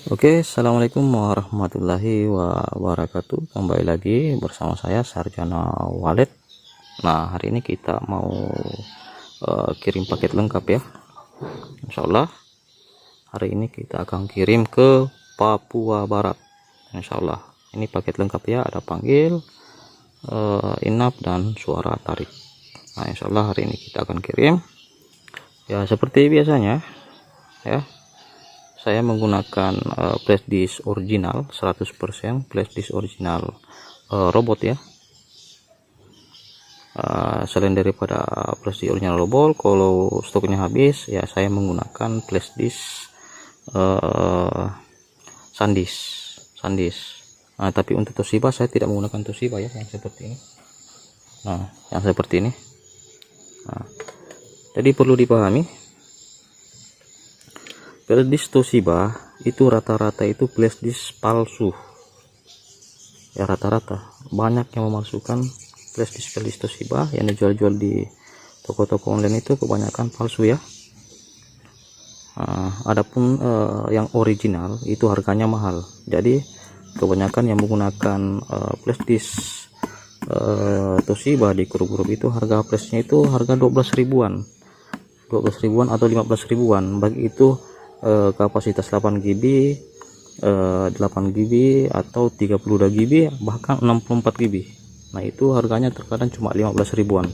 Oke, assalamualaikum warahmatullahi wabarakatuh. Kembali lagi bersama saya Sarjana Wallet. Nah, hari ini kita mau kirim paket lengkap ya. Insya Allah hari ini kita akan kirim ke Papua Barat. Insya Allah ini paket lengkap ya. Ada panggil, inap dan suara tarik. Nah, insya Allah hari ini kita akan kirim. Ya seperti biasanya ya. Saya menggunakan flash disk original 100% flash disk original robot ya. Selain daripada flash disk original robot, kalau stoknya habis ya saya menggunakan flash disk SanDisk. Nah, tapi untuk Toshiba saya tidak menggunakan Toshiba ya, yang seperti ini. Nah, yang seperti ini. Nah, jadi perlu dipahami, flash disk Toshiba itu rata-rata itu flash disk palsu ya, rata-rata banyak yang memalsukan flash disk Toshiba yang dijual-jual di toko-toko online itu kebanyakan palsu ya. Adapun yang original itu harganya mahal, jadi kebanyakan yang menggunakan flash disk Toshiba di grup-grup itu harga flashnya itu harga 12 ribuan atau 15 ribuan, bagi itu kapasitas 8 GB, 8 GB atau 32 GB, bahkan 64 GB. Nah, itu harganya terkadang cuma 15 ribuan.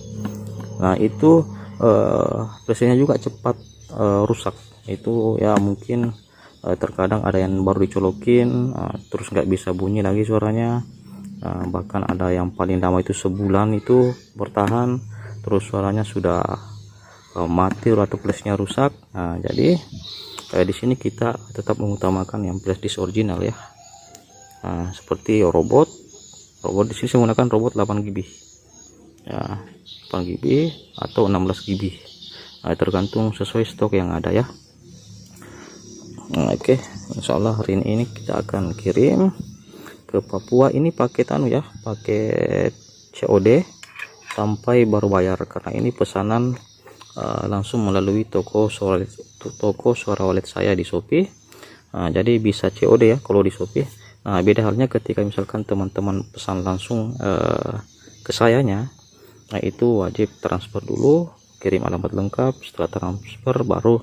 Nah, itu flashnya juga cepat rusak. Itu ya mungkin terkadang ada yang baru dicolokin terus nggak bisa bunyi lagi suaranya. Bahkan ada yang paling lama itu sebulan itu bertahan, terus suaranya sudah mati atau flashnya rusak. Nah, jadi di sini kita tetap mengutamakan yang flash disk original ya. Seperti robot di sini saya menggunakan robot 8 GB ya, 8 GB atau 16 GB, tergantung sesuai stok yang ada ya. Oke, insya Allah hari ini kita akan kirim ke Papua. Ini paket ya, paket COD sampai baru bayar, karena ini pesanan langsung melalui toko suara wallet saya di Shopee. Jadi bisa COD ya kalau di Shopee. Nah, beda halnya ketika misalkan teman-teman pesan langsung ke sayanya, nah itu wajib transfer dulu, kirim alamat lengkap. Setelah transfer baru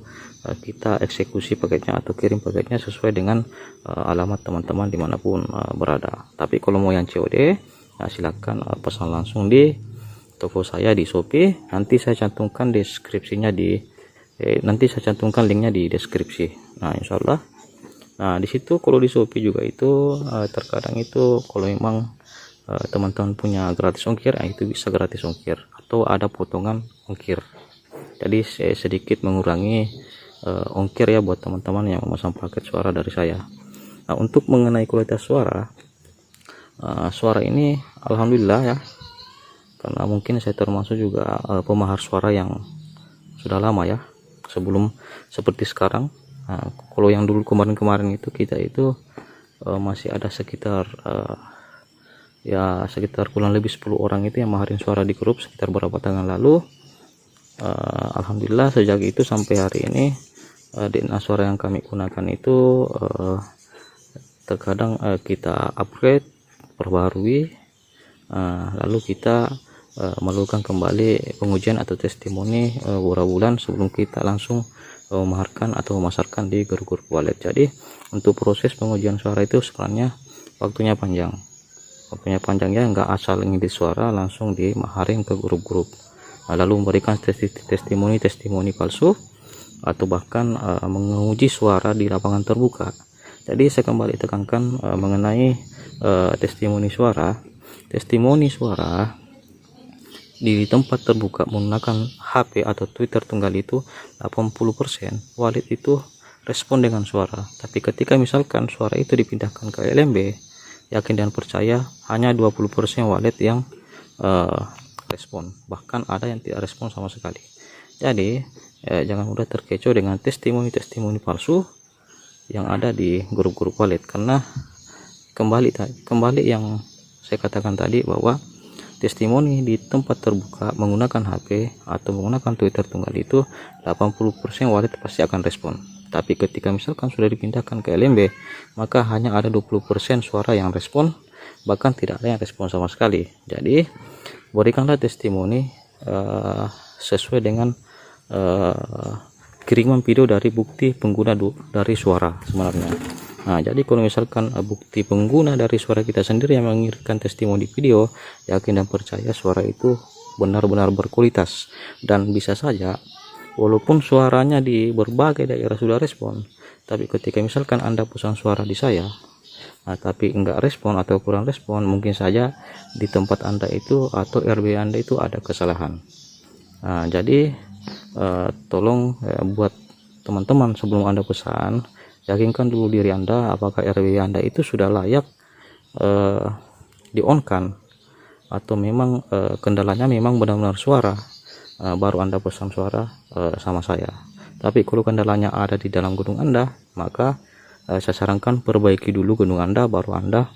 kita eksekusi paketnya atau kirim paketnya sesuai dengan alamat teman-teman dimanapun berada. Tapi kalau mau yang COD, nah silakan pesan langsung di toko saya di Shopee. Nanti saya cantumkan deskripsinya nanti saya cantumkan linknya di deskripsi. Nah, insya Allah. Nah, di situ kalau di Shopee juga itu terkadang itu kalau memang teman-teman punya gratis ongkir, itu bisa gratis ongkir atau ada potongan ongkir. Jadi saya sedikit mengurangi ongkir ya buat teman-teman yang memesan paket suara dari saya. Nah, untuk mengenai kualitas suara, suara ini alhamdulillah ya, karena mungkin saya termasuk juga pemahar suara yang sudah lama ya, sebelum seperti sekarang. Nah, kalau yang dulu kemarin itu kita itu masih ada sekitar sekitar kurang lebih 10 orang itu yang maharin suara di grup sekitar beberapa tahun lalu. Alhamdulillah sejak itu sampai hari ini DNA suara yang kami gunakan itu terkadang kita upgrade, perbarui, lalu kita melakukan kembali pengujian atau testimoni beberapa bulan sebelum kita langsung memaharkan atau memasarkan di grup-grup wallet. Jadi untuk proses pengujian suara itu sebenarnya waktunya panjang ya, nggak asal ngedit suara langsung dimaharin ke grup-grup, lalu memberikan testimoni palsu atau bahkan menguji suara di lapangan terbuka. Jadi saya kembali tekankan mengenai testimoni suara di tempat terbuka menggunakan HP atau Twitter tunggal itu 80% wallet itu respon dengan suara. Tapi ketika misalkan suara itu dipindahkan ke LMB, yakin dan percaya hanya 20% wallet yang respon, bahkan ada yang tidak respon sama sekali. Jadi jangan mudah terkecoh dengan testimoni palsu yang ada di grup-grup wallet, karena kembali yang saya katakan tadi bahwa testimoni di tempat terbuka menggunakan HP atau menggunakan Twitter tunggal itu 80% wallet pasti akan respon. Tapi ketika misalkan sudah dipindahkan ke LMB, maka hanya ada 20% suara yang respon, bahkan tidak ada yang respon sama sekali. Jadi berikanlah testimoni sesuai dengan kiriman video dari bukti pengguna dari suara sebenarnya. Nah, jadi kalau misalkan bukti pengguna dari suara kita sendiri yang mengirimkan testimoni video, yakin dan percaya suara itu benar-benar berkualitas. Dan bisa saja walaupun suaranya di berbagai daerah sudah respon, tapi ketika misalkan Anda pesan suara di saya, tapi enggak respon atau kurang respon, mungkin saja di tempat Anda itu atau RW Anda itu ada kesalahan. Jadi tolong buat teman-teman, sebelum Anda pesan, yakinkan dulu diri Anda apakah RW Anda itu sudah layak di-on-kan, atau memang kendalanya memang benar-benar suara, baru Anda pesan suara sama saya. Tapi kalau kendalanya ada di dalam gedung Anda, maka saya sarankan perbaiki dulu gedung Anda, baru Anda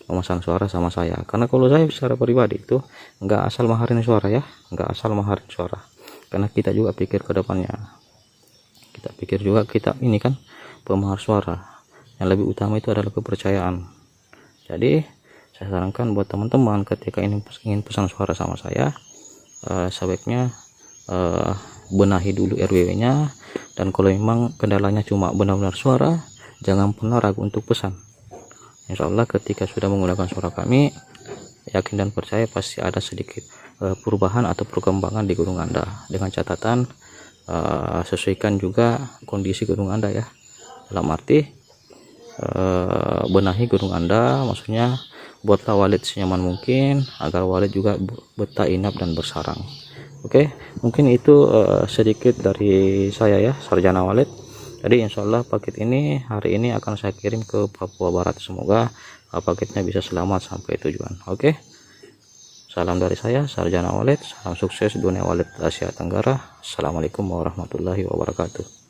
memesan suara sama saya. Karena kalau saya secara pribadi itu nggak asal maharin suara ya, nggak asal maharin suara, karena kita juga pikir ke depannya, kita pikir juga kita ini kan pemahar suara, yang lebih utama itu adalah kepercayaan. Jadi saya sarankan buat teman-teman ketika ingin pesan suara sama saya, sebaiknya benahi dulu RWW-nya, dan kalau memang kendalanya cuma benar-benar suara, jangan pernah ragu untuk pesan. Insya Allah ketika sudah menggunakan suara kami, yakin dan percaya pasti ada sedikit perubahan atau perkembangan di gedung Anda. Dengan catatan sesuaikan juga kondisi gedung Anda ya, dalam arti benahi gedung Anda, maksudnya buatlah walid senyaman mungkin agar walid juga betah inap dan bersarang. Oke, mungkin itu sedikit dari saya ya, Sarjana Walid. Jadi insya Allah paket ini hari ini akan saya kirim ke Papua Barat. Semoga paketnya bisa selamat sampai tujuan. Oke, salam dari saya, Sarjana Walid. Salam sukses dunia walid Asia Tenggara. Assalamualaikum warahmatullahi wabarakatuh.